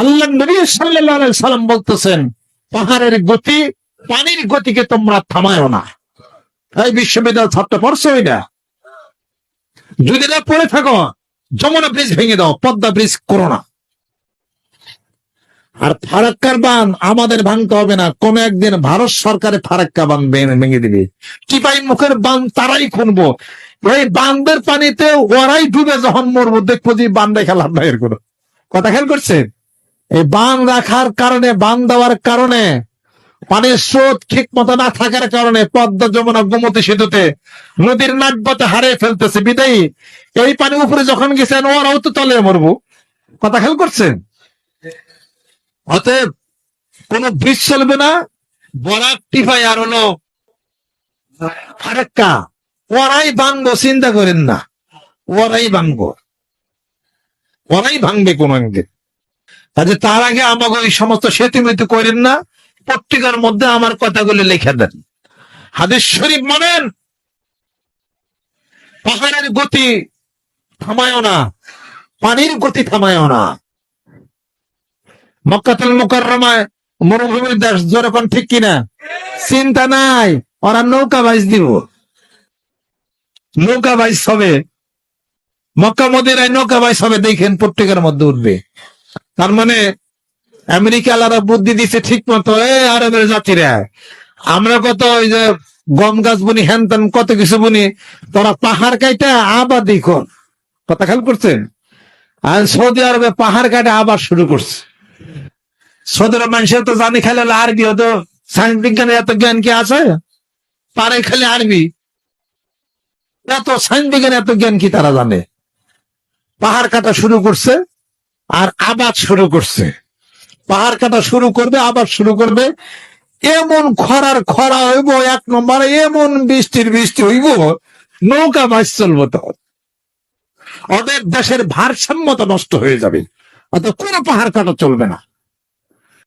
আল্লাহ নবী সাল্লাল্লাহু আলাইহি সাল্লাম বলতেছেন, পাহাড়ের গতি পানির গতিকে তোমরা থামায়ও না। এই বিশ্ববিদ্যালয় ছাত্র পড়ছে ওইটা, যদি না পড়ে থাকো যমুনা ব্রিজ ভেঙে দাও, পদ্মা ব্রিজ করো না। আর ফারাক্কার বাঁধ আমাদের ভাঙতে হবে না, কোন একদিন ভারত সরকারের ফারাক্কা বাঁধ ভেঙে দিবে। টিপাই মুখের বাঁধ তারাই খুনবো, এই বাঁধের পানিতে ওরাই ডুবে যখন মরবো, দেখবো যে বাঁধ খেলার বাইরের কোনো কথা খেয়াল করছেন। এই বাঁধ রাখার কারণে, বাঁধ দেওয়ার কারণে, পানির স্রোত ঠিক মতো না থাকার কারণে পদ্মা যমুনা গোমতী সেতুতে নদীর নাব্যতা হারিয়ে ফেলতেছে। বিদায়ী এই পানি উপরে যখন গেছেন ওরাও তো তলে মরবো, কথা খেয়াল করছেন। অতএব কোন ব্রিজ চলবে না, বরাক টিপাই আর হলো ফারাক্কা ওরাই ভাঙবো, চিন্তা করেন না, ওরাই ভাঙবো, ওরাই ভাঙবে কোন একদিন। কাজে তার আগে আমাকে ওই সমস্ত সেতু মেতু করেন না, পত্রিকার মধ্যে আমার কথাগুলো লিখে দেন, হাদিস শরীফ মানেন, পাহাড়ের গতি থামায়ও না, পানির গতি থামায়ও না। মক্কাতুল মুকাররমায় মরুভূমির দেশ, যেরকম ঠিক কিনা, চিন্তা নাই, ওরা নৌকা বাইচ দিব, নৌকা বাইচ হবে, মক্কা মদিনায় নৌকা বাইচ হবে, দেখেন পত্রিকার মধ্যে উঠবে। তার মানে আমেরিকা আলাদা বুদ্ধি দিচ্ছে ঠিক মতো, আরবের জাতিরা আমরা কত ওই যে গম গাছ বুনি, হ্যান ত্যান কত কিছু বুনি, তোরা পাহাড় কাইটা আবাদি কর, কথা খেয়াল করছেন। আর সৌদি আরবে পাহাড় কাটা আবার শুরু করছে। সৌদি আরব মানুষের তো জানি খালি আরবি, হতো সায়েন্স বিজ্ঞানের এত জ্ঞান কি আছে, পারে খালি আরবি, এত সায়েন্স বিজ্ঞানের এত জ্ঞান কি তারা জানে। পাহাড় কাটা শুরু করছে আর আবাদ শুরু করছে, পাহাড় কাটা শুরু করবে, আবার শুরু করবে, এমন খরার খরা হইব, এক নম্বরে এমন বৃষ্টির বৃষ্টি হইব, নৌকা মাছ চলবো, তো ওদের দেশের ভারসাম্যতা নষ্ট হয়ে যাবে। অত কোনো পাহাড় কাটা চলবে না।